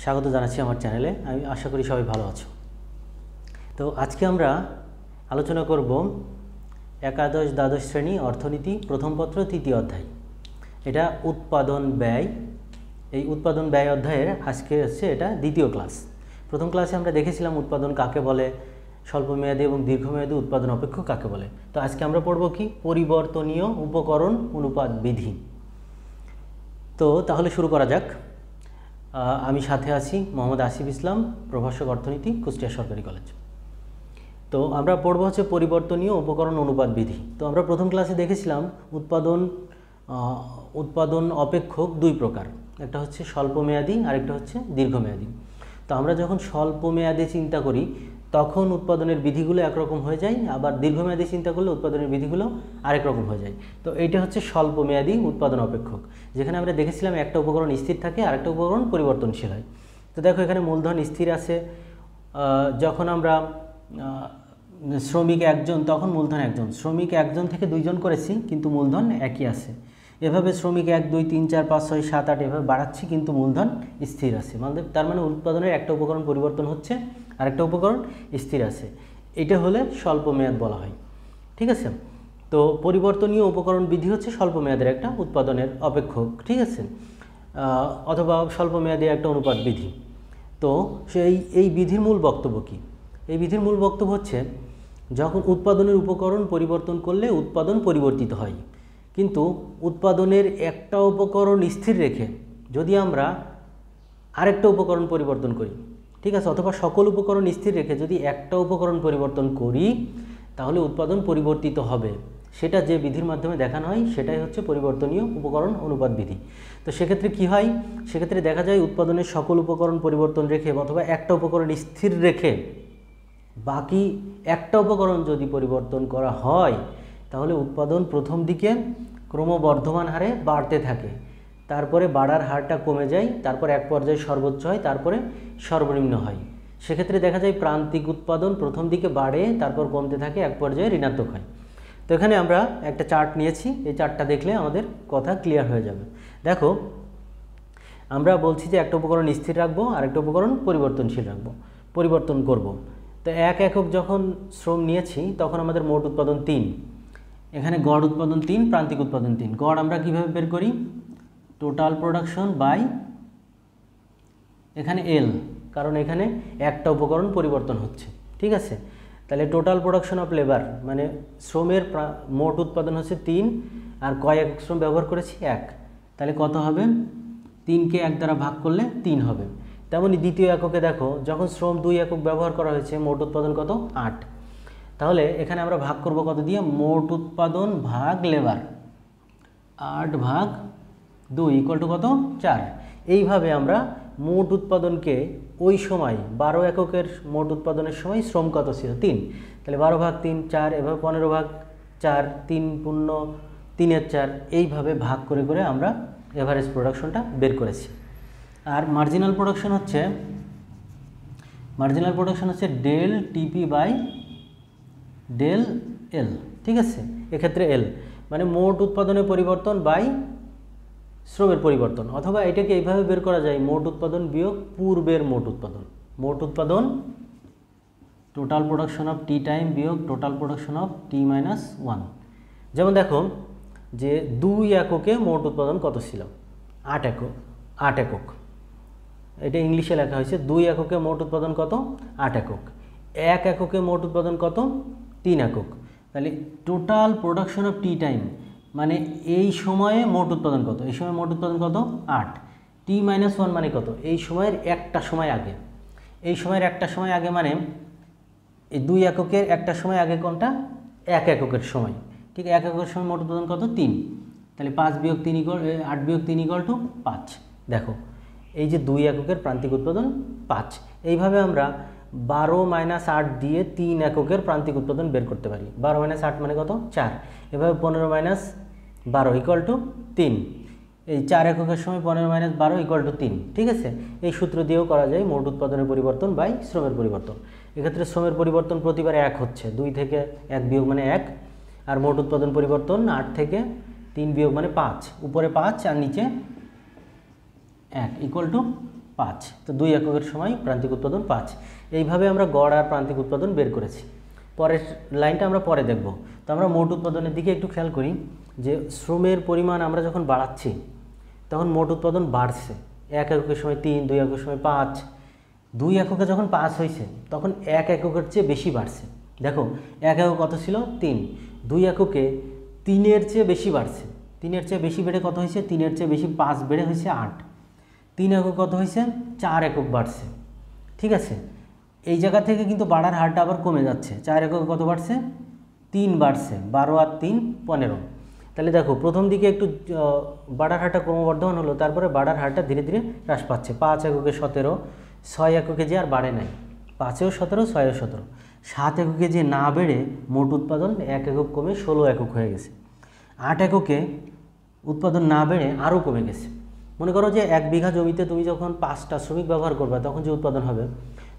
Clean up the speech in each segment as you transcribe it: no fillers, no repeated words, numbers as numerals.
স্বাগত জানাচ্ছি আমার চ্যানেলে। আমি আশা করি সবাই ভালো আছো। তো আজকে আমরা আলোচনা করব একাদশ দ্বাদশ শ্রেণী অর্থনীতি প্রথম পত্র তৃতীয় অধ্যায়। এটা উৎপাদন ব্যয়। এই উৎপাদন ব্যয় অধ্যায়ের আজকে হচ্ছে এটা দ্বিতীয় ক্লাস। প্রথম ক্লাসে আমরা দেখেছিলাম উৎপাদন কাকে বলে, স্বল্পমেয়াদী এবং দীর্ঘমেয়াদী উৎপাদন অপেক্ষক কাকে বলে। তো আজকে আমরা পড়ব কি, পরিবর্তনীয় উপকরণ অনুপাত বিধি। তো তাহলে শুরু করা যাক। আমি সাথে আছি মোহাম্মদ আসিফ ইসলাম, প্রভাষক অর্থনীতি, কুষ্টিয়া সরকারি কলেজ। তো আমরা পড়ব হচ্ছে পরিবর্তনীয় উপকরণ অনুপাত বিধি। তো আমরা প্রথম ক্লাসে দেখেছিলাম উৎপাদন অপেক্ষক দুই প্রকার, একটা হচ্ছে স্বল্পমেয়াদী আর একটা হচ্ছে দীর্ঘমেয়াদী। তো আমরা যখন স্বল্পমেয়াদী চিন্তা করি তখন উৎপাদনের বিধিগুলো একরকম হয়ে যায়, আবার দীর্ঘমেয়াদী চিন্তা করলে উৎপাদনের বিধিগুলো আরেক রকম হয়ে যায়। তো এইটা হচ্ছে স্বল্পমেয়াদী উৎপাদন অপেক্ষক, যেখানে আমরা দেখেছিলাম একটা উপকরণ স্থির থাকে আর একটা উপকরণ পরিবর্তনশীল হয়। তো দেখো এখানে মূলধন স্থির আছে, যখন আমরা শ্রমিক একজন তখন মূলধন একজন, শ্রমিক একজন থেকে দুইজন করেছি কিন্তু মূলধন একই আছে। এভাবে শ্রমিক 1 2 3 4 5 6 7 8 এভাবে বাড়াচ্ছি কিন্তু মূলধন স্থির আছে। তার মানে উৎপাদনের একটা উপকরণ পরিবর্তন হচ্ছে আর একটা উপকরণ স্থির আছে। এটা হলে স্বল্প মেয়াদ বলা হয়, ঠিক আছে। তো পরিবর্তনীয় উপকরণ বিধি হচ্ছে স্বল্প মেয়াদের একটা উৎপাদনের অপেক্ষক, ঠিক আছে, অথবা স্বল্প মেয়াদী একটা অনুপাত বিধি। তো এই বিধির মূল বক্তব্য কি? এই বিধির মূল বক্তব্য হচ্ছে যখন উৎপাদনের উপকরণ পরিবর্তন করলে উৎপাদন পরিবর্তিত হয়, কিন্তু উৎপাদনের একটা উপকরণ স্থির রেখে যদি আমরা আরেকটা উপকরণ পরিবর্তন করি, ঠিক আছে, অথবা সকল উপকরণ স্থির রেখে যদি একটা উপকরণ পরিবর্তন করি তাহলে উৎপাদন পরিবর্তিত হবে। সেটা যে বিধির মাধ্যমে দেখানো হয় সেটাই হচ্ছে পরিবর্তনীয় উপকরণ অনুপাত বিধি। তো সেক্ষেত্রে কি হয়, সেক্ষেত্রে দেখা যায় উৎপাদনের সকল উপকরণ পরিবর্তন রেখে অথবা একটা উপকরণ স্থির রেখে বাকি একটা উপকরণ যদি পরিবর্তন করা হয় তাহলে উৎপাদন প্রথম দিকে ক্রমবর্ধমান হারে বাড়তে থাকে, তারপরে বাড়ার হারটা কমে যায়, তারপর এক পর্যায়ে সর্বোচ্চ হয়, তারপরে সর্বনিম্ন হয়। সেক্ষেত্রে দেখা যায় প্রান্তিক উৎপাদন প্রথম দিকে বাড়ে, তারপর কমতে থাকে, এক পর্যায়ে ঋণাত্মক হয়। তো এখানে আমরা একটা চার্ট নিয়েছি, এই চার্টটা দেখলে আমাদের কথা ক্লিয়ার হয়ে যাবে। দেখো আমরা বলছি যে একটা উপকরণ স্থির রাখবো আর একটা উপকরণ পরিবর্তনশীল রাখবো, পরিবর্তন করব। তো 1 একক যখন শ্রম নিয়েছি তখন আমাদের মোট উৎপাদন 3, এখানে গড় উৎপাদন 3, প্রান্তিক উৎপাদন 3। গড় আমরা কিভাবে বের করি, টোটাল প্রোডাকশন বাই এখানে এল, কারণ এখানে একটা উপকরণ পরিবর্তন হচ্ছে, ঠিক আছে। তাহলে টোটাল প্রোডাকশন অফ লেবার মানে শ্রমের মোট উৎপাদন হচ্ছে 3 আর কয় একক শ্রম ব্যবহার করেছি 1, তাহলে কত হবে, 3কে 1 দ্বারা ভাগ করলে 3 হবে। তেমনি দ্বিতীয় এককে দেখো যখন শ্রম 2 একক ব্যবহার করা হয়েছে মোট উৎপাদন কত 8, তাহলে এখানে আমরা ভাগ করব কত দিয়ে, মোট উৎপাদন ভাগ লেবার, 8 ভাগ 2 ইকুয়াল টু কত 4। এইভাবে আমরা মোট উৎপাদনকে ওই সময় 12 এককের মোট উৎপাদনের সময় শ্রম কত ছিল 3, তাহলে 12 ভাগ 3 4, এভাবে 15 ভাগ 4 3 পূর্ণ 3 4, এইভাবে ভাগ করে করে আমরা এভারেজ প্রোডাকশনটা বের করেছি। আর মার্জিনাল প্রোডাকশন হচ্ছে ডেল টিপি বাই ডেল এল, ঠিক আছে। এক্ষেত্রে এল মানে মোট উৎপাদনের পরিবর্তন বাই শ্রমের পরিবর্তন, অথবা এটাকে এইভাবে বের করা যায়, মোট উৎপাদন বিয়োগ পূর্বের মোট উৎপাদন। মোট উৎপাদন total production of T time বিয়োগ total production of T minus 1। যেমন দেখো যে 2 এককে মোট উৎপাদন কত ছিল 8 একক, এটা ইংলিশে লেখা হয়েছে। 2 এককে মোট উৎপাদন কত 8 একক, 1 এককে মোট উৎপাদন কত 3 একক। তাহলে total production of T time মানে এই সময়ে মোট উৎপাদন কত, এই সময় মোট উৎপাদন কত 8, টি মাইনাস 1 মানে কত, এই সময়ের একটা সময় আগে। এই সময়ের একটা সময় আগে মানে এই 2 এককের একটা সময় আগে কোনটা, 1 এককের সময়, ঠিক। 1 এককের সময় মোট উৎপাদন কত 3, তাহলে 5 বিয়োগ 3 ইকুয়াল 8 বিয়োগ 3 ইকুয়াল টু 5। দেখো এই যে 2 এককের প্রান্তিক উৎপাদন 5। এইভাবে আমরা 12 মাইনাস 8 দিয়ে 3 এককের প্রান্তিক উৎপাদন বের করতে পারি। 12 মাইনাস 8 মানে কত 4, এভাবে 15 মাইনাস 12 ইকুয়াল টু 3, এই 4 এককের সময় 15 মাইনাস 12 ইকুয়াল টু 3, ঠিক আছে। এই সূত্র দিয়েও করা যায় মোট উৎপাদনের পরিবর্তন বাই শ্রমের পরিবর্তন। এক্ষেত্রে শ্রমের পরিবর্তন প্রতিবার 1 হচ্ছে, 2 থেকে 1 বিয়োগ মানে 1, আর মোট উৎপাদন পরিবর্তন 8 থেকে 3 বিয়োগ মানে 5, উপরে 5 আর নিচে 1 ইকুয়াল টু 5। তো 2 এককের সময় প্রান্তিক উৎপাদন 5। এইভাবে আমরা গড় আর প্রান্তিক উৎপাদন বের করেছি। পরের লাইনটা আমরা পরে দেখব। তো আমরা মোট উৎপাদনের দিকে একটু খেয়াল করি যে শ্রমের পরিমাণ আমরা যখন বাড়াচ্ছি তখন মোট উৎপাদন বাড়ছে। 1 এককের সময় 3, 2 এককের সময় 5। 2 এককে যখন 5 হয়েছে তখন 1 এককের চেয়ে বেশি বাড়ছে। দেখো 1 একক কত ছিল? 3। 2 এককে 3-এর চেয়ে বেশি বাড়ছে। 3-এর চেয়ে বেশি বেড়ে কত হয়েছে? 3-এর চেয়ে বেশি 5 বেড়ে হয়েছে 8। 3 একক কত হয়েছে? 4 একক বাড়ছে। ঠিক আছে, এই জায়গা থেকে কিন্তু বাড়ার হারটা আবার কমে যাচ্ছে। 4 একক কত বাড়ছে? 3 বাড়ছে। 12 আর 3 15। তাহলে দেখো প্রথম দিকে একটু বাড়ার হারটা ক্রমবর্ধমান হলো, তারপরে বাড়ার হারটা ধীরে ধীরে হ্রাস পাচ্ছে। 5 এককে 17, 6 এককে যে আর বাড়ে নাই, 5এও 17, 6এও 17। 7 এককে যে না বেড়ে মোট উৎপাদন 1 একক কমে 16 একক হয়ে গেছে। 8 এককে উৎপাদন না বেড়ে আরও কমে গেছে। মনে করো যে 1 বিঘা জমিতে তুমি যখন 5টা শ্রমিক ব্যবহার করবে তখন যে উৎপাদন হবে,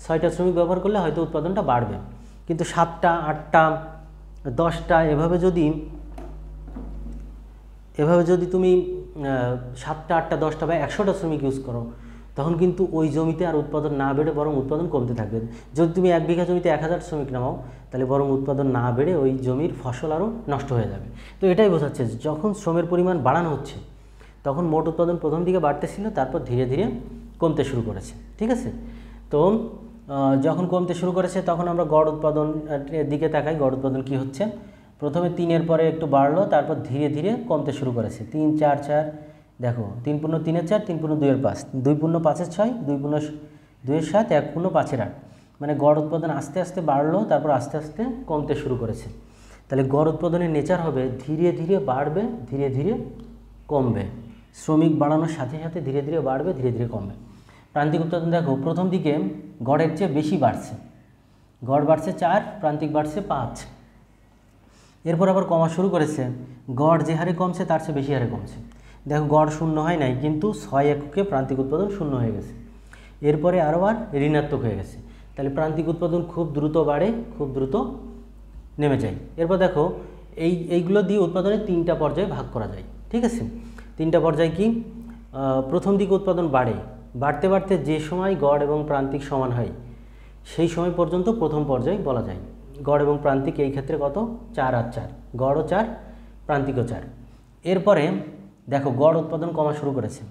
6টা শ্রমিক ব্যবহার করলে হয়তো উৎপাদনটা বাড়বে, কিন্তু 7টা, 8টা, 10টা এভাবে যদি তুমি 7টা, 8টা, 10টা বা 100টা শ্রমিক ইউজ করো তখন কিন্তু ওই জমিতে আর উৎপাদন না বেড়ে বরং উৎপাদন কমতে থাকবে। যদি তুমি 1 বিঘা জমিতে 1000 শ্রমিক নামাও তাহলে বরং উৎপাদন না বেড়ে ওই জমির ফসল আরও নষ্ট হয়ে যাবে। তো এটাই বোঝাচ্ছে যখন শ্রমের পরিমাণ বাড়ানো হচ্ছে তখন মোট উৎপাদন প্রথম দিকে বাড়তেছিল, তারপর ধীরে ধীরে কমতে শুরু করেছে। ঠিক আছে, তো যখন কমতে শুরু করেছে তখন আমরা গড় উৎপাদন দিকে তাকাই। গড় উৎপাদন কি হচ্ছে? প্রথমে 3-এর পরে একটু বাড়লো, তারপর ধীরে ধীরে কমতে শুরু করেছে। 3, 4, 4, দেখো 3 পূর্ণ 3-এর 4, 3 পূর্ণ 2-এর 5, 2 পূর্ণ 5-এর 6, 2 পূর্ণ 2-এর 7, 1 পূর্ণ 5-এর 8। মানে গড় উৎপাদন আস্তে আস্তে বাড়লো, তারপর আস্তে আস্তে কমতে শুরু করেছে। তাহলে গড় উৎপাদনের নেচার হবে ধীরে ধীরে বাড়বে, ধীরে ধীরে কমবে। শ্রমিক বাড়ানোর সাথে সাথে ধীরে ধীরে বাড়বে, ধীরে ধীরে কমবে। প্রান্তিক উৎপাদন দেখো প্রথম দিকে গড়ের চেয়ে বেশি বাড়ছে। গড় বাড়ছে 4, প্রান্তিক বাড়ছে 5। এরপর আবার কমা শুরু করেছে। গড় যে হারে কমছে তার চেয়ে বেশি হারে কমছে। দেখো গড় শূন্য হয় নাই, কিন্তু 6 এককে প্রান্তিক উৎপাদন শূন্য হয়ে গেছে। এরপরে আরও আর ঋণাত্মক হয়ে গেছে। তাহলে প্রান্তিক উৎপাদন খুব দ্রুত বাড়ে, খুব দ্রুত নেমে যায়। এরপর দেখো এইগুলো দিয়ে উৎপাদনের 3টা পর্যায়ে ভাগ করা যায়। ঠিক আছে, 3টা পর্যায় কি? প্রথম দিকে উৎপাদন বাড়তে বাড়তে যে সময় গড় এবং প্রান্তিক সমান হয় সেই সময় পর্যন্ত প্রথম পর্যায় বলা যায়। গড় এবং প্রান্তিক এই ক্ষেত্রে কত? 4 আর 4, গড়ও 4, প্রান্তিকও 4। এরপরে দেখো গড় উৎপাদন কমা শুরু করেছে।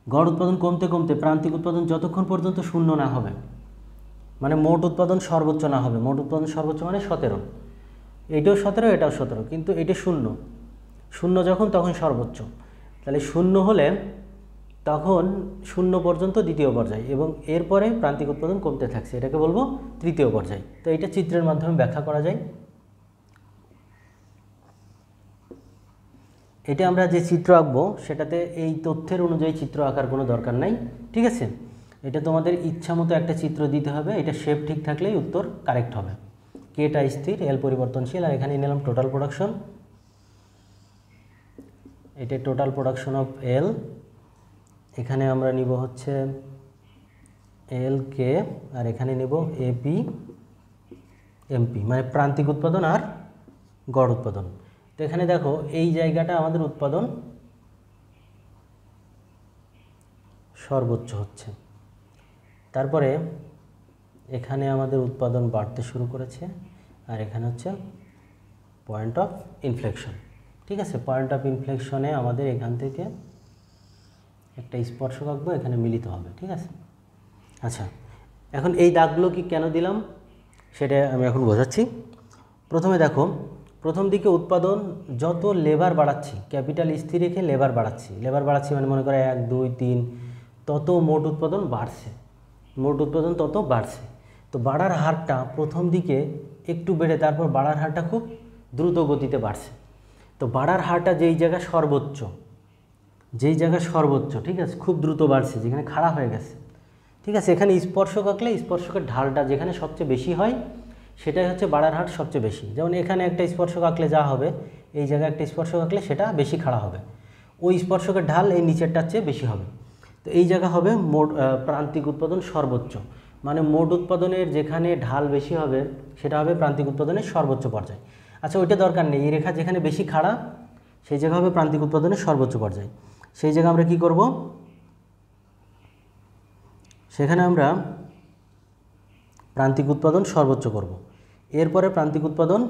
গড় উৎপাদন কমতে কমতে প্রান্তিক উৎপাদন যতক্ষণ পর্যন্ত শূন্য না হবে, মানে মোট উৎপাদন সর্বোচ্চ না হবে। মোট উৎপাদন সর্বোচ্চ মানে 17, এটাও 17, এটাও 17, কিন্তু এটা শূন্য যখন তখন সর্বোচ্চ। তাহলে শূন্য হলে তখন শূন্য পর্যন্ত দ্বিতীয় পর্যায়, এবং এরপরে প্রান্তিক উৎপাদন কমতে থাকছে, এটাকে বলবো তৃতীয় পর্যায়। তো এটা চিত্রের মাধ্যমে ব্যাখ্যা করা যায়। এটা আমরা যে চিত্র আঁকবো সেটাতে এই তথ্যের অনুযায়ী চিত্র আঁকার কোনো দরকার নাই। ঠিক আছে, এটা তোমাদের ইচ্ছা মতো একটা চিত্র দিতে হবে। এটা শেপ ঠিক থাকলেই উত্তর কারেক্ট হবে। কেটা স্থির, এল পরিবর্তনশীল, আর এখানে নিলাম টোটাল প্রোডাকশন। এটা টোটাল প্রোডাকশন অফ এল। এখানে আমরা নিব হচ্ছে এল কে, আর এখানে নেব এপি এমপি, মানে প্রান্তিক উৎপাদন আর গড় উৎপাদন। তো এখানে দেখো এই জায়গাটা আমাদের উৎপাদন সর্বোচ্চ হচ্ছে, তারপরে এখানে আমাদের উৎপাদন বাড়তে শুরু করেছে, আর এখানে হচ্ছে পয়েন্ট অফ ইনফ্লেকশন। ঠিক আছে, পয়েন্ট অফ ইনফ্লেকশনে আমাদের এখান থেকে একটা স্পর্শক আঁকবো, এখানে মিলিত হবে। ঠিক আছে, আচ্ছা এখন এই দাগগুলো কি কেন দিলাম সেটা আমি এখন বোঝাচ্ছি। প্রথমে দেখো প্রথম দিকে উৎপাদন যত লেবার বাড়াচ্ছি, ক্যাপিটাল স্থির রেখে লেবার বাড়াচ্ছি মানে মনে করে 1, 2, 3, তত মোট উৎপাদন বাড়ছে, মোট উৎপাদন তত বাড়ছে। তো বাড়ার হারটা প্রথম দিকে একটু বেড়ে তারপর বাড়ার হারটা খুব দ্রুত গতিতে বাড়ছে। তো বাড়ার হারটা যেই জায়গা সর্বোচ্চ, ঠিক আছে, খুব দ্রুত বাড়ছে, যেখানে খাড়া হয়ে গেছে। ঠিক আছে, এখানে স্পর্শক আঁকলে স্পর্শকের ঢালটা যেখানে সবচেয়ে বেশি হয় সেটাই হচ্ছে বাড়ার হার সবচেয়ে বেশি। যেমন এখানে একটা স্পর্শক আঁকলে যা হবে, এই জায়গায় একটা স্পর্শক আঁকলে সেটা বেশি খাড়া হবে, ওই স্পর্শকের ঢাল এই নিচেরটার চেয়ে বেশি হবে। তো এই জায়গা হবে মোট প্রান্তিক উৎপাদন সর্বোচ্চ, মানে মোট উৎপাদনের যেখানে ঢাল বেশি হবে সেটা হবে প্রান্তিক উৎপাদনের সর্বোচ্চ পর্যায়। আচ্ছা ওইটা দরকার নেই, এই রেখা যেখানে বেশি খাড়া সেই জায়গা হবে প্রান্তিক উৎপাদনের সর্বোচ্চ পর্যায়। সেই জায়গা আমরা কি করব, সেখানে আমরা প্রান্তিক উৎপাদন সর্বোচ্চ করব। এরপরে প্রান্তিক উৎপাদন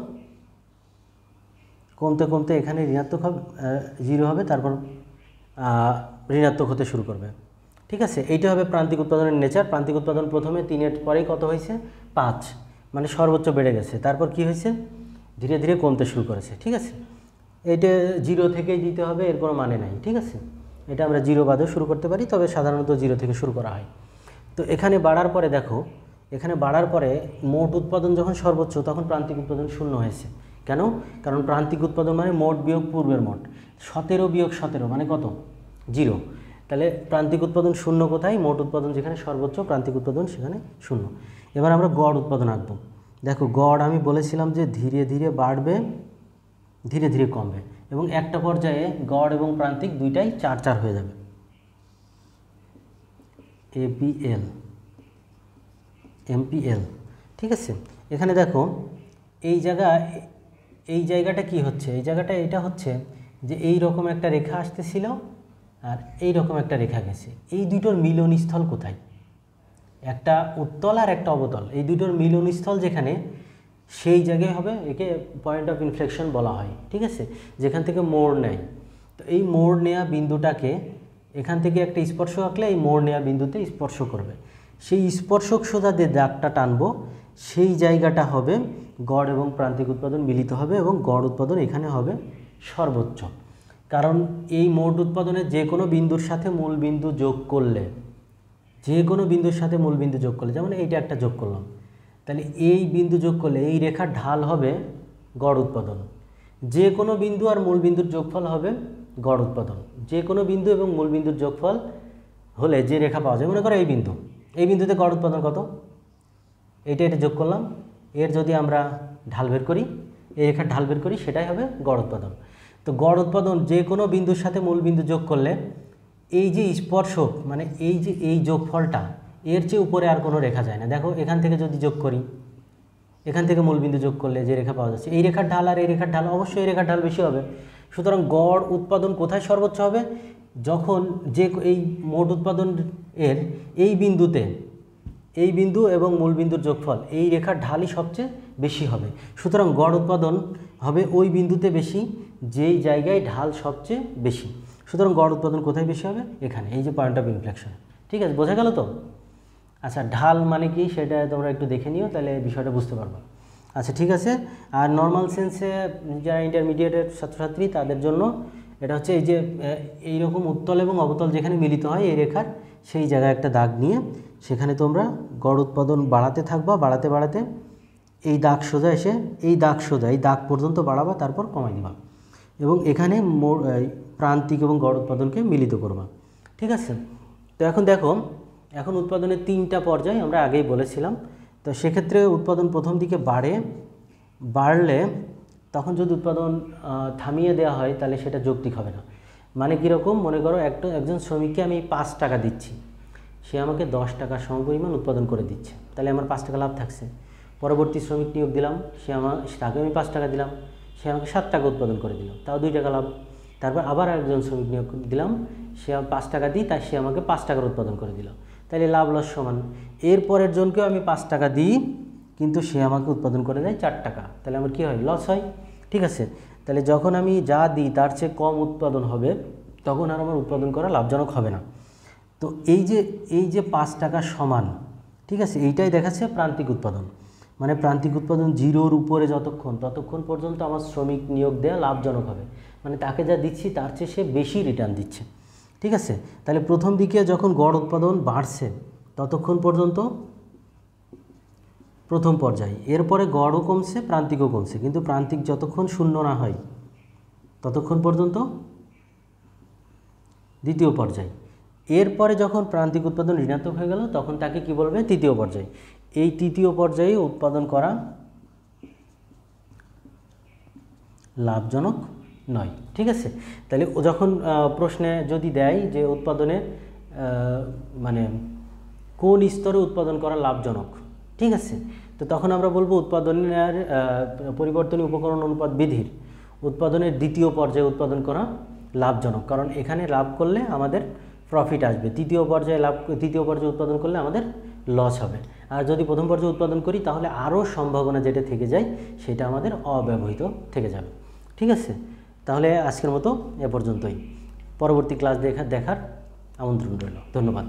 কমতে কমতে এখানে ঋণাত্মক হবে, 0 হবে, তারপর ঋণাত্মক হতে শুরু করবে। ঠিক আছে, এইটা হবে প্রান্তিক উৎপাদনের নেচার। প্রান্তিক উৎপাদন প্রথমে 3-এর পরেই কত হয়েছে, 5, মানে সর্বোচ্চ বেড়ে গেছে। তারপর কি হয়েছে, ধীরে ধীরে কমতে শুরু করেছে। ঠিক আছে, এটা 0 থেকেই দিতে হবে, এর কোনো মানে নাই। ঠিক আছে, এটা আমরা 0 বাদেও শুরু করতে পারি, তবে সাধারণত 0 থেকে শুরু করা হয়। তো এখানে বাড়ার পরে দেখো, এখানে বাড়ার পরে মোট উৎপাদন যখন সর্বোচ্চ, তখন প্রান্তিক উৎপাদন 0 হয়েছে। কেন? কারণ প্রান্তিক উৎপাদন মানে মোট বিয়োগ পূর্বের মোট। 17 বিয়োগ 17 মানে কত, 0। তাহলে প্রান্তিক উৎপাদন 0 কোথায়, মোট উৎপাদন যেখানে সর্বোচ্চ, প্রান্তিক উৎপাদন সেখানে 0। এবার আমরা গড় উৎপাদন আঁকবো। দেখো গড় আমি বলেছিলাম যে ধীরে ধীরে বাড়বে, ধীরে ধীরে কমবে, এবং একটা পর্যায়ে গড় এবং প্রান্তিক দুইটাই 4-4 হয়ে যাবে। APL MPL। ঠিক আছে, এখানে দেখো এই জায়গাটা কি হচ্ছে, এই জায়গাটা এটা হচ্ছে যে এই রকম একটা রেখা আসতেছিল আর এই রকম একটা রেখা গেছে। এই দুটোর মিলনস্থল কোথায়, একটা উত্তল আর একটা অবতল, এই দুটোর মিলনস্থল যেখানে, সেই জায়গায় হবে, একে পয়েন্ট অফ ইনফ্লেকশন বলা হয়। ঠিক আছে, যেখান থেকে মোড় নেয়। তো এই মোড় নেওয়া বিন্দুটাকে এখান থেকে একটা স্পর্শক আঁকলে এই মোড় নেওয়া বিন্দুতে স্পর্শ করবে, সেই স্পর্শক সোজা দিয়ে দাগটা টানবো, সেই জায়গাটা হবে গড় এবং প্রান্তিক উৎপাদন মিলিত হবে, এবং গড় উৎপাদন এখানে হবে সর্বোচ্চ। কারণ এই মোট উৎপাদনে যে কোনো বিন্দুর সাথে মূল বিন্দু যোগ করলে, যে কোনো বিন্দুর সাথে মূল বিন্দু যোগ করলে, যেমন এইটা একটা যোগ করলাম, তাহলে এই বিন্দু যোগ করলে এই রেখার ঢাল হবে গড় উৎপাদন। যে কোনো বিন্দু আর মূল বিন্দুর যোগফল হবে গড় উৎপাদন। যে কোনো বিন্দু এবং মূল বিন্দুর যোগফল হলে যে রেখা পাওয়া যায়, মনে করো এই বিন্দুতে গড় উৎপাদন কত, এটা যোগ করলাম, এর যদি আমরা ঢাল বের করি, এই রেখার ঢাল বের করি, সেটাই হবে গড় উৎপাদন। তো গড় উৎপাদন যে কোনো বিন্দুর সাথে মূল বিন্দু যোগ করলে এই যে স্পর্শক, মানে এই যোগফলটা, এর চেয়ে উপরে আর কোনো রেখা যায় না। দেখো এখান থেকে যদি যোগ করি, এখান থেকে মূলবিন্দু যোগ করলে যে রেখা পাওয়া যাচ্ছে, এই রেখার ঢাল আর এই রেখার ঢাল, অবশ্যই এই রেখার ঢাল বেশি হবে। সুতরাং গড় উৎপাদন কোথায় সর্বোচ্চ হবে, যখন এই মোট উৎপাদন এর এই বিন্দুতে, এই বিন্দু এবং মূলবিন্দুর যোগফল, এই রেখার ঢালই সবচেয়ে বেশি হবে। সুতরাং গড় উৎপাদন হবে ওই বিন্দুতে বেশি যেই জায়গায় ঢাল সবচেয়ে বেশি। সুতরাং গড় উৎপাদন কোথায় বেশি হবে, এখানে, এই যে পয়েন্ট অফ ইনফ্লেকশন। ঠিক আছে, বোঝা গেল তো? আচ্ছা, ঢাল মানে কি সেটা তোমরা একটু দেখে নিও, তাহলে বিষয়টা বুঝতে পারবো। আচ্ছা ঠিক আছে। আর নর্মাল সেন্সে যারা ইন্টারমিডিয়েটের ছাত্রছাত্রী, তাদের জন্য এটা হচ্ছে এই যে এইরকম উত্তল এবং অবতল যেখানে মিলিত হয় এই রেখার, সেই জায়গায় একটা দাগ নিয়ে সেখানে তোমরা গড় উৎপাদন বাড়াতে থাকবা, বাড়াতে বাড়াতে এই দাগ সোজা এসে এই দাগ পর্যন্ত বাড়াবা, তারপর কমাই দিবা, এবং এখানে প্রান্তিক এবং গড় উৎপাদনকে মিলিত করবা। ঠিক আছে, তো এখন দেখো, এখন উৎপাদনের 3টা পর্যায় আমরা আগেই বলেছিলাম। তো সেক্ষেত্রে উৎপাদন প্রথম দিকে বাড়লে তখন যদি উৎপাদন থামিয়ে দেওয়া হয়, তাহলে সেটা যৌক্তিক হবে না। মানে কীরকম, মনে করো একজন শ্রমিককে আমি 5 টাকা দিচ্ছি, সে আমাকে 10 টাকার সমপরিমাণ উৎপাদন করে দিচ্ছে, তাহলে আমার 5 টাকা লাভ থাকছে। পরবর্তী শ্রমিক নিয়োগ দিলাম, তাকে আমি 5 টাকা দিলাম, সে আমাকে 7 টাকা উৎপাদন করে দিল, তাও 2 টাকা লাভ। তারপর আবার একজন শ্রমিক নিয়োগ দিলাম, সে 5 টাকা দিই, তাই সে আমাকে 5 টাকার উৎপাদন করে দিল, তাহলে লাভ লস সমান। এরপরের জনকেও আমি 5 টাকা দিই, কিন্তু সে আমাকে উৎপাদন করে দেয় 4 টাকা, তাহলে আমার কী হয়, লস হয়। ঠিক আছে, তাহলে যখন আমি যা দিই তার চেয়ে কম উৎপাদন হবে, তখন আর আমার উৎপাদন করা লাভজনক হবে না। তো এই যে 5 টাকা সমান, ঠিক আছে, এইটাই দেখাচ্ছে প্রান্তিক উৎপাদন। মানে প্রান্তিক উৎপাদন 0-র উপরে ততক্ষণ পর্যন্ত আমার শ্রমিক নিয়োগ দেওয়া লাভজনক হবে, মানে তাকে যা দিচ্ছি তার চেয়ে সে বেশি রিটার্ন দিচ্ছে। ঠিক আছে, তাহলে প্রথম দিকে যখন গড় উৎপাদন বাড়ছে ততক্ষণ পর্যন্ত প্রথম পর্যায়ে, এরপরে গড়ও কমছে, প্রান্তিকও কমছে, কিন্তু প্রান্তিক যতক্ষণ 0 না হয় ততক্ষণ পর্যন্ত দ্বিতীয় পর্যায়। এরপরে যখন প্রান্তিক উৎপাদন ঋণাত্মক হয়ে গেল, তখন তাকে কি বলবে, তৃতীয় পর্যায়। এই তৃতীয় পর্যায়ে উৎপাদন করা লাভজনক নয়। ঠিক আছে, তাহলে যখন প্রশ্নে যদি দেয় যে উৎপাদনের মানে কোন স্তরে উৎপাদন করা লাভজনক, ঠিক আছে, তো তখন আমরা বলবো উৎপাদনের পরিবর্তনীয় উপকরণ অনুপাত বিধির উৎপাদনের দ্বিতীয় পর্যায়ে উৎপাদন করা লাভজনক, কারণ এখানে লাভ করলে আমাদের প্রফিট আসবে, তৃতীয় পর্যায়ে উৎপাদন করলে আমাদের লস হবে। আর যদি প্রথম পর্যায়ে উৎপাদন করি তাহলে আরও সম্ভাবনা যেটা থেকে যায় সেটা আমাদের অব্যবহৃত থেকে যাবে। ঠিক আছে, তাহলে আজকের মতো এ পর্যন্তই। পরবর্তী ক্লাস দেখার আমন্ত্রণ রইল। ধন্যবাদ।